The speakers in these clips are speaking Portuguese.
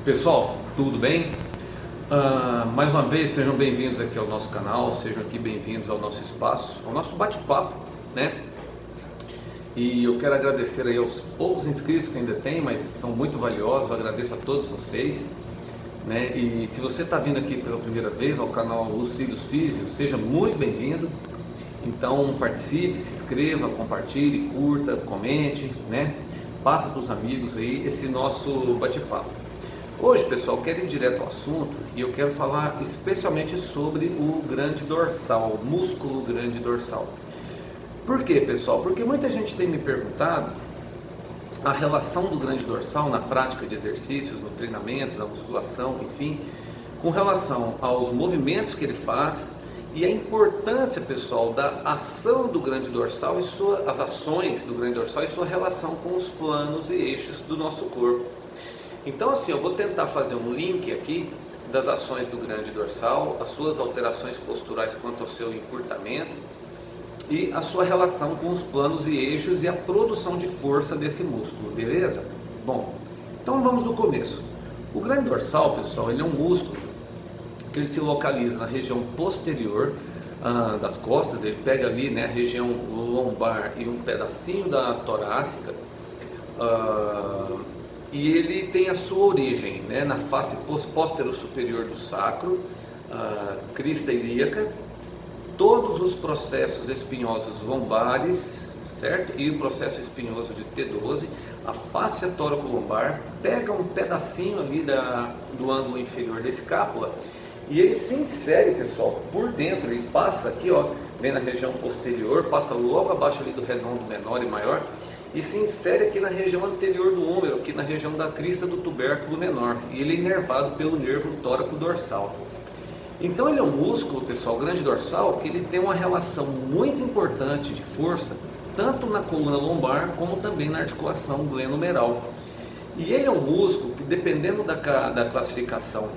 Pessoal, tudo bem? Mais uma vez, sejam bem-vindos aqui ao nosso canal, sejam aqui bem-vindos ao nosso espaço, ao nosso bate-papo, né? E eu quero agradecer aí aos poucos inscritos que ainda tem, mas são muito valiosos, eu agradeço a todos vocês, né? E se você está vindo aqui pela primeira vez ao canal Lucílios Físio, seja muito bem-vindo. Então participe, se inscreva, compartilhe, curta, comente, né? Passa para os amigos aí esse nosso bate-papo. Hoje, pessoal, quero ir direto ao assunto e eu quero falar especialmente sobre o grande dorsal, o músculo grande dorsal. Por quê, pessoal? Porque muita gente tem me perguntado a relação do grande dorsal na prática de exercícios, no treinamento, na musculação, enfim, com relação aos movimentos que ele faz e a importância, pessoal, da ação do grande dorsal e as ações do grande dorsal e sua relação com os planos e eixos do nosso corpo. Então, assim, eu vou tentar fazer um link aqui das ações do grande dorsal, as suas alterações posturais quanto ao seu encurtamento e a sua relação com os planos e eixos e a produção de força desse músculo, beleza? Bom, então vamos do começo. O grande dorsal, pessoal, ele é um músculo que ele se localiza na região posterior das costas, ele pega ali, né, a região lombar e um pedacinho da torácica, e ele tem a sua origem, né, na face póstero superior do sacro, crista ilíaca, todos os processos espinhosos lombares, certo? E o processo espinhoso de T12, a face tóraco-lombar, pega um pedacinho ali do ângulo inferior da escápula e ele se insere, pessoal, por dentro, ele passa aqui, ó, vem na região posterior, passa logo abaixo ali do redondo menor e maior, e se insere aqui na região anterior do húmero, aqui na região da crista do tubérculo menor, e ele é inervado pelo nervo tóraco-dorsal. Então ele é um músculo, pessoal, grande dorsal, que ele tem uma relação muito importante de força, tanto na coluna lombar, como também na articulação glenohumeral. E ele é um músculo que, dependendo da classificação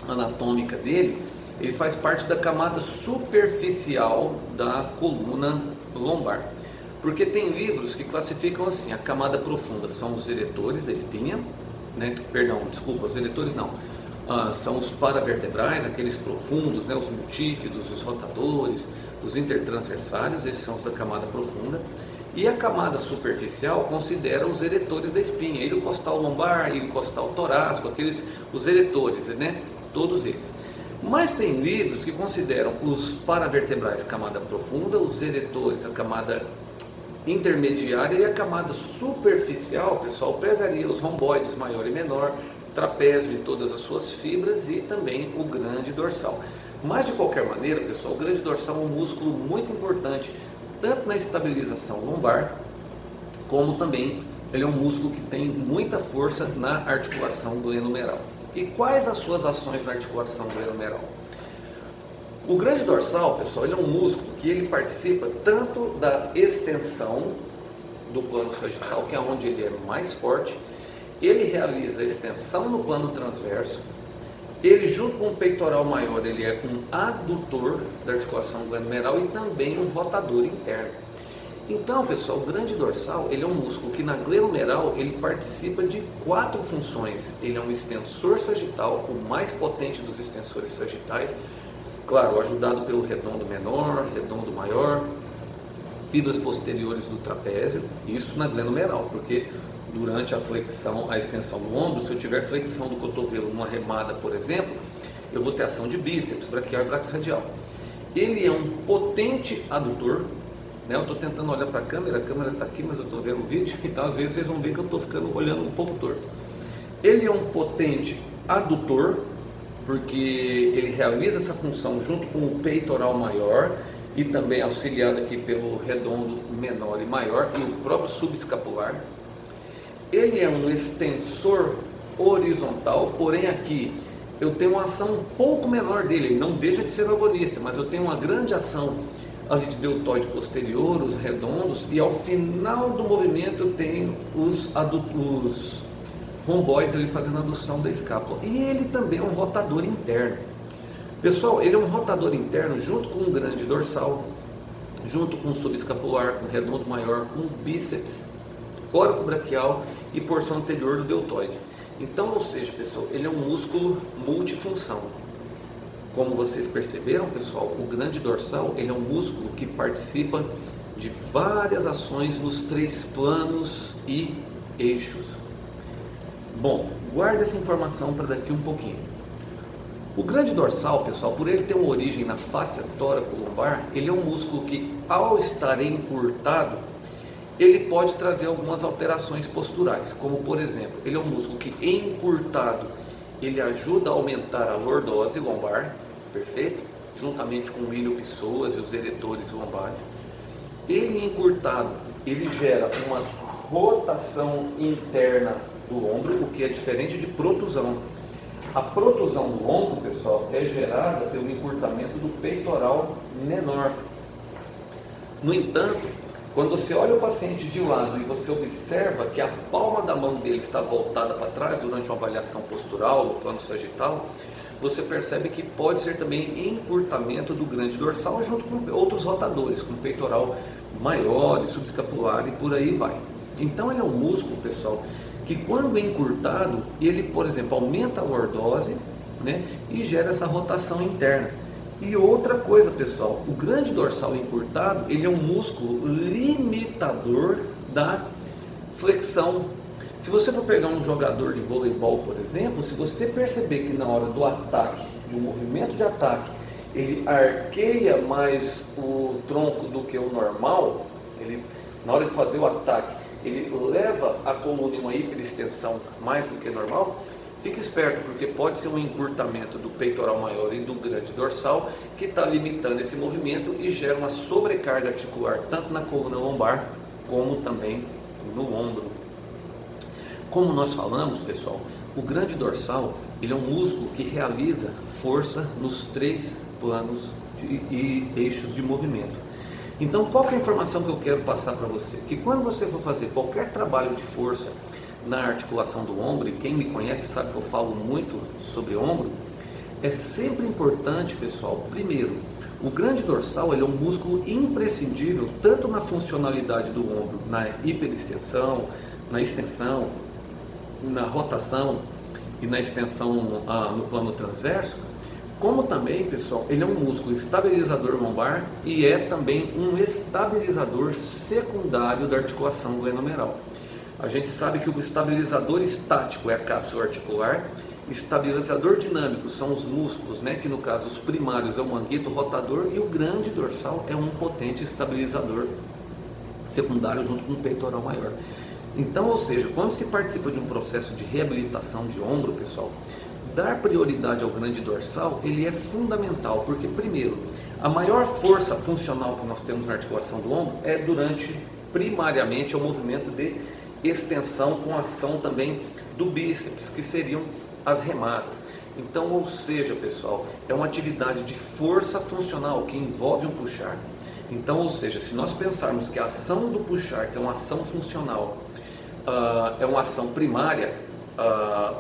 anatômica dele, ele faz parte da camada superficial da coluna lombar. Porque tem livros que classificam assim: a camada profunda são os eretores da espinha, né? Perdão, desculpa, os eretores não, são os paravertebrais, aqueles profundos, né? Os multífidos, os rotadores, os intertransversários, esses são os da camada profunda. E a camada superficial considera os eretores da espinha, ilho costal lombar, ilho costal torácico, os eretores, né? Todos eles. Mas tem livros que consideram os paravertebrais camada profunda, os eretores a camada intermediária e a camada superficial, pessoal, pegaria os romboides maior e menor, trapézio em todas as suas fibras e também o grande dorsal. Mas de qualquer maneira, pessoal, o grande dorsal é um músculo muito importante, tanto na estabilização lombar, como também ele é um músculo que tem muita força na articulação glenohumeral. E quais as suas ações na articulação glenohumeral? O grande dorsal, pessoal, ele é um músculo que ele participa tanto da extensão do plano sagital, que é onde ele é mais forte, ele realiza a extensão no plano transverso, ele junto com o peitoral maior, ele é um adutor da articulação glenohumeral e também um rotador interno. Então, pessoal, o grande dorsal, ele é um músculo que na glenohumeral ele participa de 4 funções. Ele é um extensor sagital, o mais potente dos extensores sagitais, claro, ajudado pelo redondo menor, redondo maior, fibras posteriores do trapézio, isso na glenohumeral, porque durante a flexão, a extensão do ombro, se eu tiver flexão do cotovelo numa remada, por exemplo, eu vou ter ação de bíceps, braquial e braquioradial. Ele é um potente adutor, né? Eu estou tentando olhar para a câmera está aqui, mas eu estou vendo o vídeo, então às vezes vocês vão ver que eu estou ficando olhando um pouco torto. Ele é um potente adutor, porque ele realiza essa função junto com o peitoral maior e também auxiliado aqui pelo redondo menor e maior e o próprio subescapular. Ele é um extensor horizontal, porém aqui eu tenho uma ação um pouco menor dele, ele não deixa de ser agonista, mas eu tenho uma grande ação ali de deltoide posterior, os redondos, e ao final do movimento eu tenho os romboides ali fazendo a adução da escápula. E ele também é um rotador interno. Pessoal, ele é um rotador interno junto com o grande dorsal, junto com o subescapular, com o redondo maior, com o bíceps, coracobraquial e porção anterior do deltoide. Então, ou seja, pessoal, ele é um músculo multifunção. Como vocês perceberam, pessoal, o grande dorsal ele é um músculo que participa de várias ações nos 3 planos e eixos. Bom, guarda essa informação para daqui um pouquinho. O grande dorsal, pessoal, por ele ter uma origem na face tóraco-lombar, ele é um músculo que, ao estar encurtado, ele pode trazer algumas alterações posturais, como por exemplo, ele é um músculo que encurtado, ele ajuda a aumentar a lordose lombar, perfeito? Juntamente com o ilho-psoas e os eretores lombares. Ele encurtado, ele gera uma rotação interna do ombro, o que é diferente de protusão. A protusão do ombro, pessoal, é gerada pelo encurtamento do peitoral menor. No entanto, quando você olha o paciente de lado e você observa que a palma da mão dele está voltada para trás durante uma avaliação postural no plano sagital, você percebe que pode ser também encurtamento do grande dorsal junto com outros rotadores, como peitoral maior e subescapular e por aí vai. Então ele é um músculo, pessoal, que quando encurtado, ele, por exemplo, aumenta a lordose, né, e gera essa rotação interna. E outra coisa, pessoal, o grande dorsal encurtado, ele é um músculo limitador da flexão. Se você for pegar um jogador de voleibol, por exemplo, se você perceber que na hora do ataque, de um movimento de ataque, ele arqueia mais o tronco do que o normal, ele, na hora de fazer o ataque, ele leva a coluna em uma hiperextensão mais do que normal, fique esperto, porque pode ser um encurtamento do peitoral maior e do grande dorsal que está limitando esse movimento e gera uma sobrecarga articular tanto na coluna lombar como também no ombro. Como nós falamos, pessoal, o grande dorsal ele é um músculo que realiza força nos 3 planos e eixos de movimento. Então, qual que é a informação que eu quero passar para você? Que quando você for fazer qualquer trabalho de força na articulação do ombro, e quem me conhece sabe que eu falo muito sobre ombro, é sempre importante, pessoal, primeiro, o grande dorsal ele é um músculo imprescindível tanto na funcionalidade do ombro, na hiperextensão, na extensão, na rotação e na extensão no plano transverso, como também, pessoal, ele é um músculo estabilizador lombar e é também um estabilizador secundário da articulação glenomeral. A gente sabe que o estabilizador estático é a cápsula articular, estabilizador dinâmico são os músculos, né, que no caso os primários é o manguito rotador e o grande dorsal é um potente estabilizador secundário junto com o peitoral maior. Então, ou seja, quando se participa de um processo de reabilitação de ombro, pessoal, dar prioridade ao grande dorsal, ele é fundamental, porque primeiro, a maior força funcional que nós temos na articulação do ombro é durante, primariamente, o movimento de extensão com ação também do bíceps, que seriam as remadas. Então, ou seja, pessoal, é uma atividade de força funcional que envolve um puxar. Então, ou seja, se nós pensarmos que a ação do puxar, que é uma ação funcional, é uma ação primária,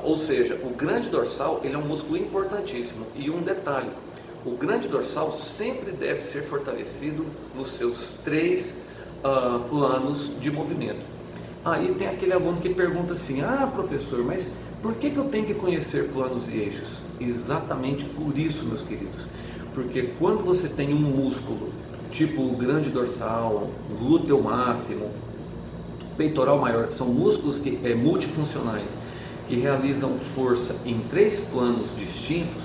ou seja, o grande dorsal ele é um músculo importantíssimo. E um detalhe, o grande dorsal sempre deve ser fortalecido nos seus 3 planos de movimento. Aí tem aquele aluno que pergunta assim, professor, mas por que eu tenho que conhecer planos e eixos? Exatamente por isso, meus queridos, porque quando você tem um músculo, tipo o grande dorsal, glúteo máximo, peitoral maior, que são músculos multifuncionais, que realizam força em 3 planos distintos,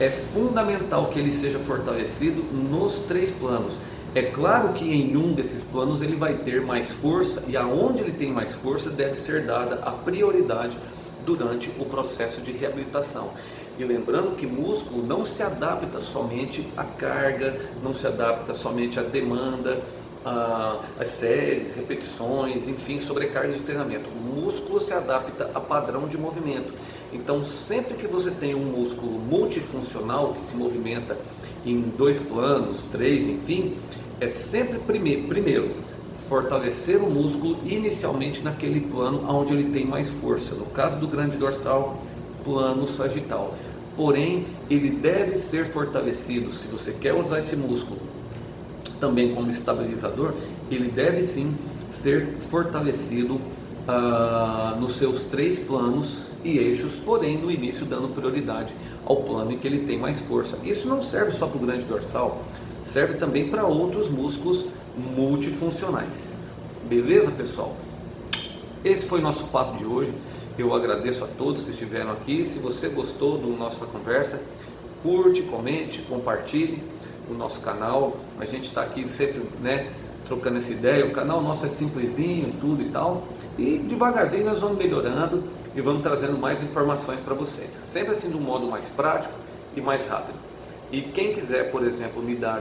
é fundamental que ele seja fortalecido nos 3 planos. É claro que em um desses planos ele vai ter mais força, e aonde ele tem mais força deve ser dada a prioridade durante o processo de reabilitação. E lembrando que músculo não se adapta somente à carga, não se adapta somente à demanda, as séries, repetições, enfim, sobrecarga de treinamento. O músculo se adapta a padrão de movimento. Então, sempre que você tem um músculo multifuncional que se movimenta em 2 planos, 3, enfim, é sempre primeiro fortalecer o músculo inicialmente naquele plano onde ele tem mais força. No caso do grande dorsal, plano sagital. Porém, ele deve ser fortalecido. Se você quer usar esse músculo também como estabilizador, ele deve sim ser fortalecido nos seus 3 planos e eixos, porém no início dando prioridade ao plano em que ele tem mais força. Isso não serve só para o grande dorsal, serve também para outros músculos multifuncionais. Beleza, pessoal? Esse foi o nosso papo de hoje. Eu agradeço a todos que estiveram aqui. Se você gostou da nossa conversa, curte, comente, compartilhe o nosso canal. A gente está aqui sempre, trocando essa ideia. O canal nosso é simplesinho, tudo e tal. E devagarzinho nós vamos melhorando e vamos trazendo mais informações para vocês. Sempre assim de um modo mais prático e mais rápido. E quem quiser, por exemplo, me dar